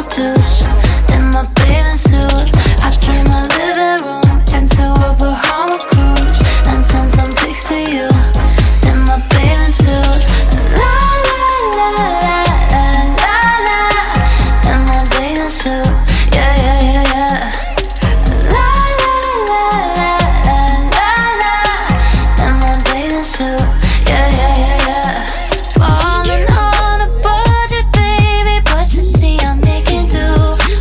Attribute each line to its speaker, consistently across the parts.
Speaker 1: apple juice in my bathing suit. I turn my living room into a Bahama cruise and send some pics to you in my bathing suit. La la la la la la la in my bathing suit. Yeah, yeah, yeah, yeah. La la la la la la la in my bathing suit. Yeah, yeah, yeah, yeah. Falling on a budget, baby, but you see I'm making do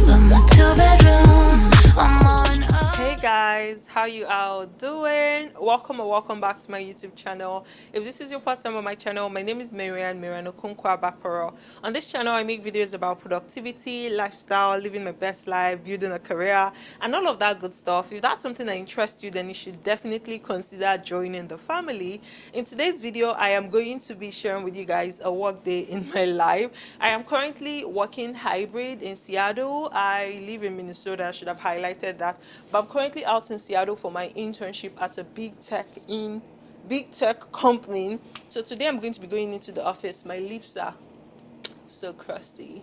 Speaker 1: with my 2-bedroom. I'm on up.
Speaker 2: Hey guys, how you all doing? Welcome or welcome back to my YouTube channel. If this is your first time on my channel, my name is Marian Okonkwo Bakoro. On this channel, I make videos about productivity, lifestyle, living my best life, building a career, and all of that good stuff. If that's something that interests you, then you should definitely consider joining the family. In today's video, I am going to be sharing with you guys a work day in my life. I am currently working hybrid in Seattle. I live in Minnesota, I should have highlighted that. But I'm currently out in Seattle for my internship at a big tech company. So today I'm going to be going into the office. My lips are so crusty.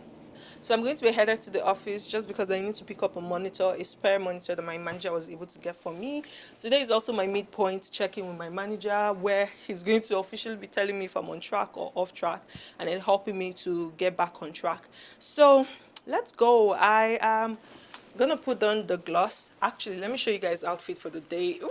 Speaker 2: So I'm going to be headed to the office just because I need to pick up a monitor, a spare monitor that my manager was able to get for me. Today is also my midpoint check-in with my manager, where he's going to officially be telling me if I'm on track or off track, and then helping me to get back on track. So let's go. I am gonna put on the gloss. Actually, let me show you guys outfit for the day. Ooh,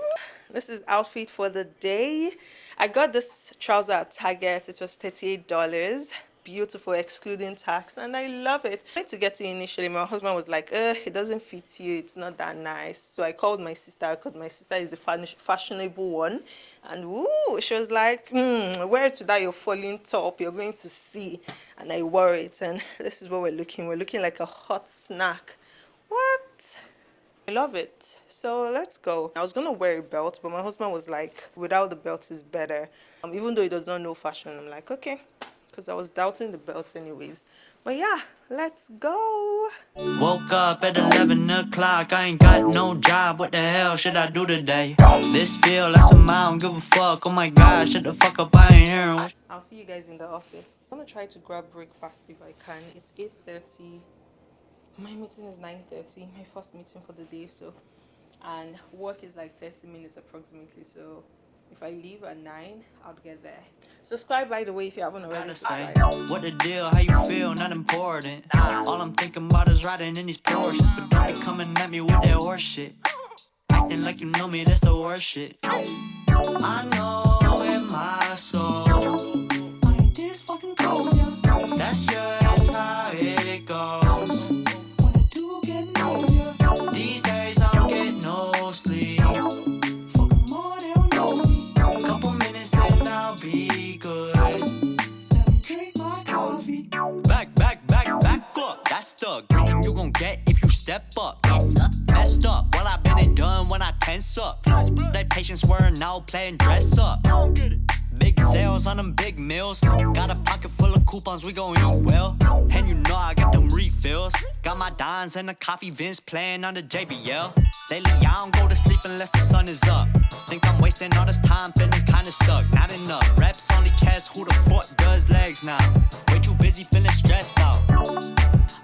Speaker 2: this is outfit for the day. I got this trouser at Target. It was $38. Beautiful, excluding tax, and I love it. I tried to get it initially. My husband was like, it doesn't fit you, it's not that nice. So I called my sister, because my sister is the fashionable one, and woo, she was like, wear it without your falling top, you're going to see. And I wore it, and this is what we're looking like a hot snack. What? I love it. So let's go. I was gonna wear a belt, but my husband was like, without the belt is better. Even though he does not know fashion, I'm like, okay, because I was doubting the belt anyways. But yeah, let's go.
Speaker 3: Woke up at 11 o'clock, I ain't got no job, what the hell should I do today? This feel like some I don't give a fuck, oh my god, shut the fuck up, I ain't hearing what.
Speaker 2: I'll see you guys in the office. I'm gonna try to grab breakfast if I can. It's 8:30. My meeting is 9:30, my first meeting for the day, so, and work is like 30 minutes approximately, so if I leave at 9, I'll get there. Subscribe, by the way, if you haven't already.
Speaker 3: Gotta say,
Speaker 2: Subscribed.
Speaker 3: what the deal, how you feel, not important. All I'm thinking about is riding in these Porsches, but don't be coming at me with that horse shit. Acting like you know me, that's the worst shit. I know in my soul, I ain't this fucking cold, yeah. That's just how it goes. When I do get older, these days I'm getting no sleep. Fuck 'em all, they don't know me. Couple minutes and I'll be good. Let me drink my coffee. Back up. That's the greeting you gon' get if you step up. Messed up, well I've been and done when I tense up. That patience wearing out, playing dress up. Big sales on them big meals. Got a pocket full of coupons, we gon' eat well. And you know I got them refills. Got my dimes and the coffee Vince playing on the JBL. Lately I don't go to sleep unless the sun is up. Think I'm wasting all this time feeling kinda stuck. Not enough reps, only cares who the fuck does legs now. Way too busy feeling stressed out.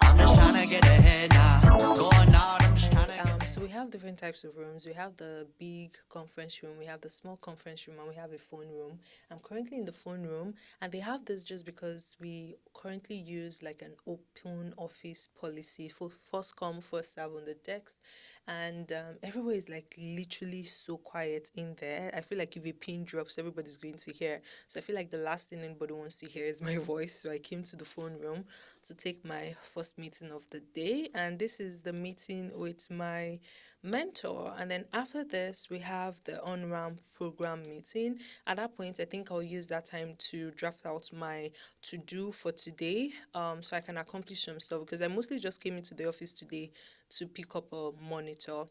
Speaker 3: I'm just tryna get ahead now. Going out, I'm just tryna.
Speaker 2: So we have different types of rooms. We have the big conference room, we have the small conference room, and we have a phone room. I'm currently in the phone room, and they have this just because we currently use like an open office policy for first come, first serve on the decks, and everywhere is like literally so quiet in there. I feel like if a pin drops, everybody's going to hear. So I feel like the last thing anybody wants to hear is my voice. So I came to the phone room to take my first meeting of the day, and this is the meeting with my mentor. And then after this, we have the on-ramp program meeting. At that point, I think I'll use that time to draft out my to-do for today, so I can accomplish some stuff, because I mostly just came into the office today to pick up a monitor.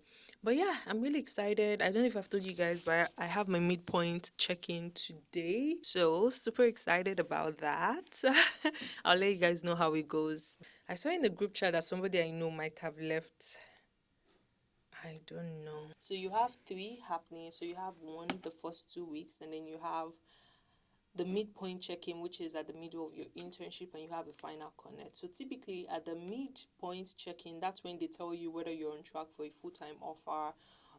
Speaker 2: But yeah, I'm really excited. I don't know if I've told you guys, but I have my midpoint check-in today, so super excited about that. I'll let you guys know how it goes. I saw in the group chat that somebody I know might have left. I don't know. So you have 3 happening. So you have one the first 2 weeks, and then you have the midpoint check-in, which is at the middle of your internship, and you have a final connect. So typically at the midpoint check-in, that's when they tell you whether you're on track for a full-time offer,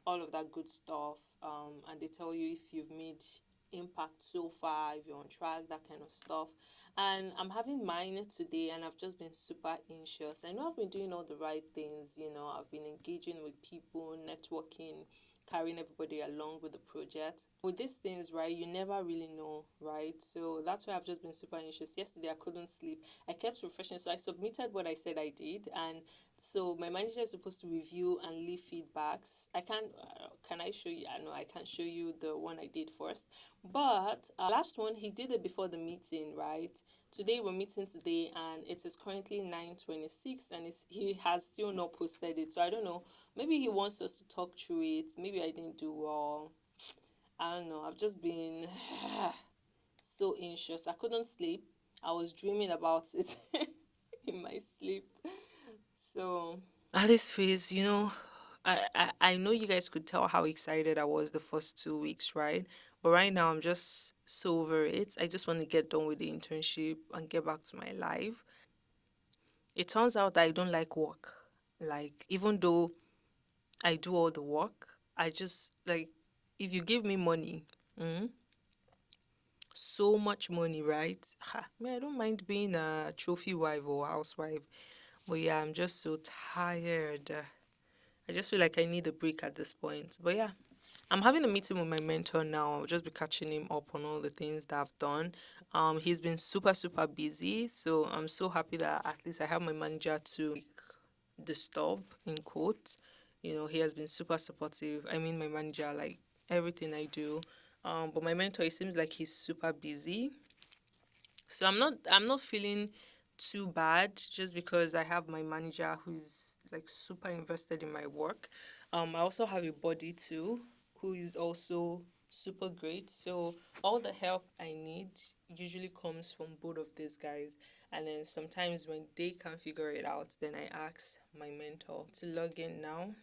Speaker 2: all of that good stuff, and they tell you if you've made impact so far, if you're on track, that kind of stuff. And I'm having mine today, and I've just been super anxious. I know I've been doing all the right things, I've been engaging with people, networking, carrying everybody along with the project. With these things, right, you never really know, right? So that's why I've just been super anxious. Yesterday, I couldn't sleep. I kept refreshing. So I submitted what I said I did. And so my manager is supposed to review and leave feedbacks. Can I show you? I know I can't show you the one I did first. But last one, he did it before the meeting, right? Today we're meeting today, and it is currently 9:26, and he has still not posted it. So I don't know. Maybe he wants us to talk through it. Maybe I didn't do well. I don't know. I've just been so anxious. I couldn't sleep. I was dreaming about it in my sleep. So at this phase, I know you guys could tell how excited I was the first 2 weeks, right? But right now, I'm just so over it. I just want to get done with the internship and get back to my life. It turns out that I don't like work. Like, even though I do all the work, I just, like, if you give me money, so much money, right? I don't mind being a trophy wife or housewife. But yeah, I'm just so tired. I just feel like I need a break at this point. But yeah, I'm having a meeting with my mentor now. I'll just be catching him up on all the things that I've done. He's been super, super busy. So I'm so happy that at least I have my manager to disturb, in quotes. He has been super supportive. I mean, my manager, like everything I do. But my mentor, it seems like he's super busy. So I'm not feeling too bad just because I have my manager who's like super invested in my work. I also have a buddy too who is also super great. So all the help I need usually comes from both of these guys. And then sometimes when they can't figure it out, then I ask my mentor to log in now.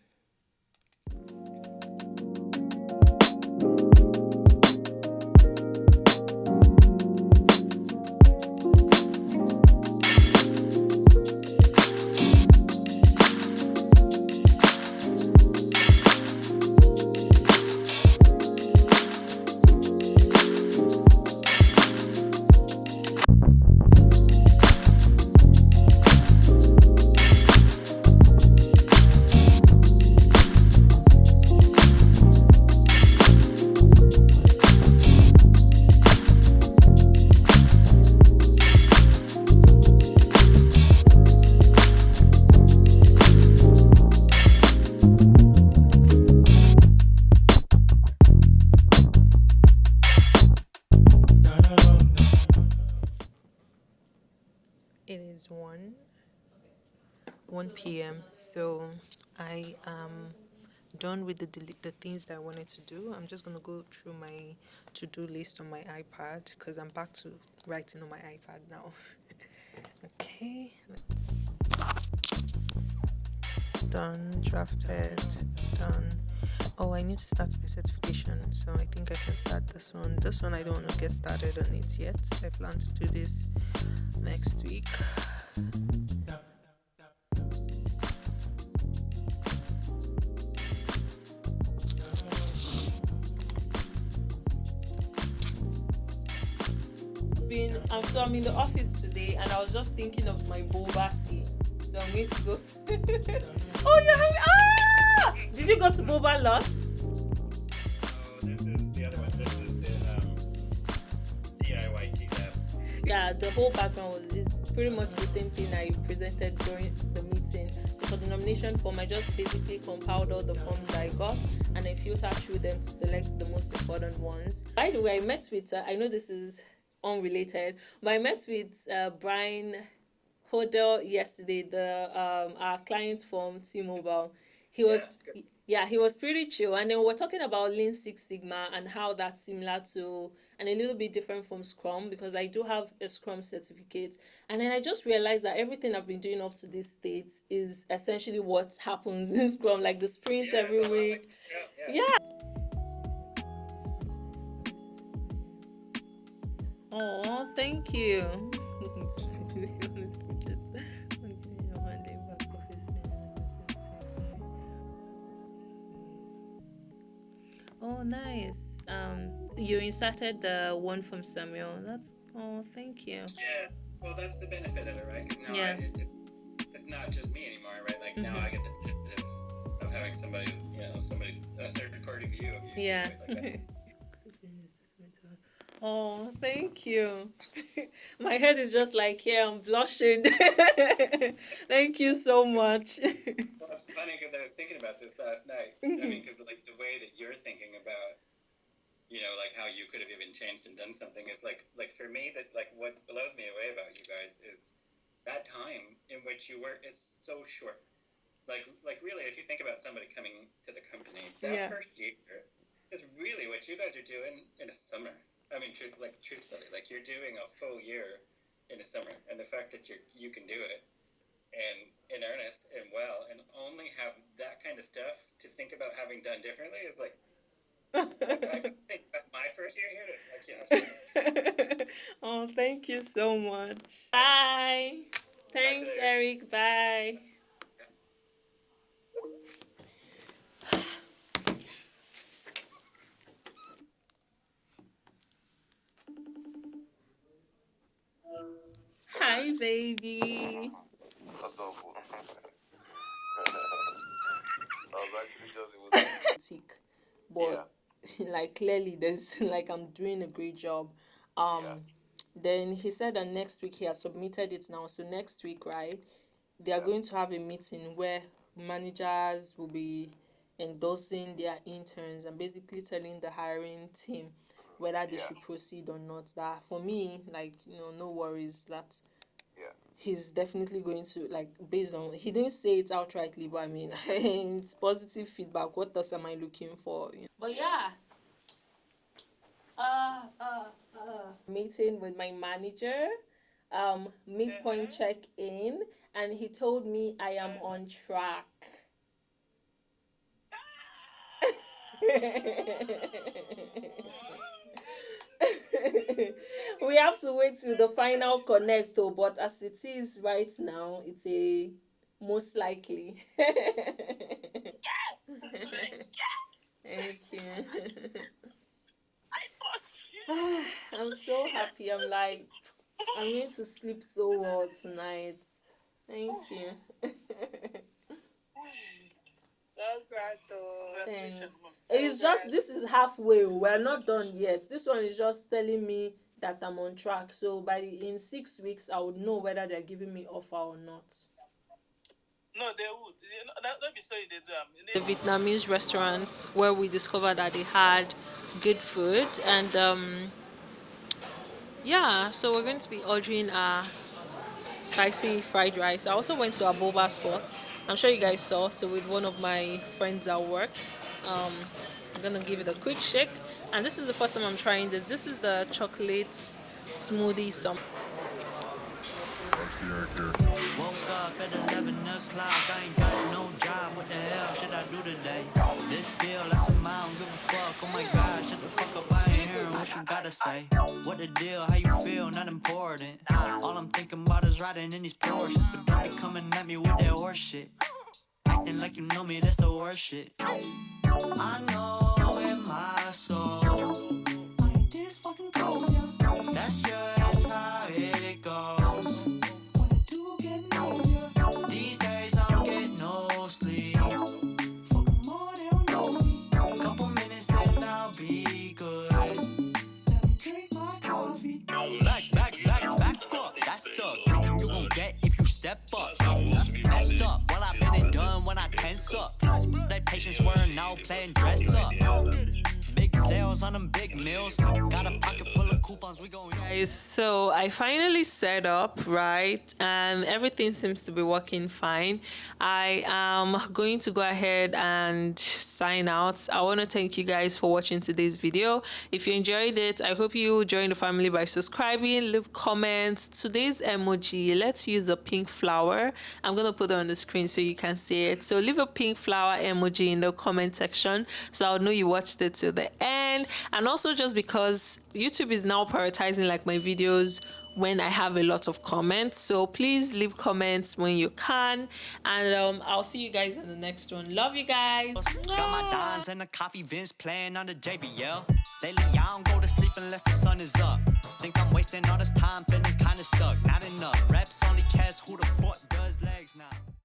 Speaker 2: It is 1 p.m. So I am done with the things that I wanted to do. I'm just gonna go through my to-do list on my iPad because I'm back to writing on my iPad now. Okay. Done, drafted, done. Oh, I need to start my certification, so I think I can start this one. This one I don't want to get started on it yet. I plan to do this next week. I'm in the office today, and I was just thinking of my boba tea. So I'm going to go. Oh, you have Did you go to Boba Lost?
Speaker 4: This is the other one. This is the DIY tea lab.
Speaker 2: Yeah, the whole background is pretty much the same thing I presented during the meeting. So for the nomination form, I just basically compiled all the forms that I got and I filtered through them to select the most important ones. By the way, I met with, I know this is unrelated, but I met with Brian Hodel yesterday, our client from T-Mobile. He was he was pretty chill, and then we were talking about Lean Six Sigma and how that's similar to and a little bit different from Scrum, because I do have a Scrum certificate, and then I just realized that everything I've been doing up to this state is essentially what happens in Scrum, like the sprints every week. Yeah. Oh, thank you. Oh, nice. You inserted the one from Samuel. That's oh, thank you.
Speaker 4: Yeah. Well, that's the benefit of it, right? Because now
Speaker 2: Yeah.
Speaker 4: it's not just me anymore, right? Like now I get the benefit of having somebody, a third party view of you.
Speaker 2: Yeah.
Speaker 4: Like that.
Speaker 2: Oh, thank you. My head is just like, yeah, I'm blushing. Thank you so much.
Speaker 4: Well, it's funny because I was thinking about this last night. I mean, because like the way that you're thinking about, like how you could have even changed and done something is like for me that like what blows me away about you guys is that time in which you work is so short. Like really, if you think about somebody coming to the company, that
Speaker 2: Yeah.
Speaker 4: first year is really what you guys are doing in a summer. I mean, truthfully, like you're doing a full year in a summer, and the fact that you can do it and in earnest and well, and only have that kind of stuff to think about having done differently is like I think about my first year here.
Speaker 2: Oh, thank you so much. Bye. Thanks,
Speaker 4: later.
Speaker 2: Eric. Bye. Hi, baby.
Speaker 5: What's up, fool? I was actually just able to.
Speaker 2: But like clearly there's like I'm doing a great job.
Speaker 5: Yeah.
Speaker 2: Then he said that next week he has submitted it now. So next week, right, they are going to have a meeting where managers will be endorsing their interns and basically telling the hiring team whether they
Speaker 5: Yeah.
Speaker 2: should proceed or not. That for me, like, no worries that
Speaker 5: Yeah.
Speaker 2: he's definitely going to, like, based on, he didn't say it outrightly, but I mean, it's positive feedback. What else am I looking for? But yeah, meeting with my manager, midpoint check-in, and he told me I am on track. We have to wait till the final connect though, but as it is right now, it's a most likely. Thank you. I'm so happy. I'm like, I'm going to sleep so well tonight. Thank you. Thanks. It's just, this is halfway. We're not done yet. This one is just telling me that I'm on track. So in 6 weeks, I would know whether they're giving me offer or not.
Speaker 6: No, they would. Don't be sorry they do.
Speaker 2: The Vietnamese restaurant where we discovered that they had good food, and yeah, so we're going to be ordering spicy fried rice. I also went to a boba spot. I'm sure you guys saw. So with one of my friends at work, I'm gonna give it a quick shake. And this is the first time I'm trying this. This is the chocolate smoothie.
Speaker 3: Woke up at 11 o'clock, I ain't got no job, what the hell should I do today? This feel like some I don't give a fuck, oh my god, shut the fuck up, I ain't hearing what you gotta say. What the deal, how you feel, not important. All I'm thinking about is riding in these Porsches, but don't be coming at me with that horse shit. Acting like you know me, that's the worst shit. I know in my soul, like this fucking cold, that's just how it goes. These days I don't get no sleep. Fuck 'em all, they don't know me. Couple minutes and I'll be good. Let me drink my coffee. Back up. That's the greeting you gon' get if you step up. Messed up, well I've been and done when I tense up. That patience wearing out, playing dress up. Big sales on them big meals. Got a pocket full of coupons, we gon'
Speaker 2: Guys, so I finally set up, right, and everything seems to be working fine. I am going to go ahead and sign out. I want to thank you guys for watching today's video. If you enjoyed it, I hope you join the family by subscribing, leave comments. Today's emoji, let's use a pink flower. I'm going to put it on the screen so you can see it. So leave a pink flower emoji in the comment section so I'll know you watched it till the end. end, and also just because YouTube is now prioritizing like my videos when I have a lot of comments. So please leave comments when you can, and I'll see you guys in the next one. Love you guys.
Speaker 3: Got my dimes and the coffee Vince playing on the JBL. Lately I don't go to sleep unless the sun is up. Think I'm wasting all this time feeling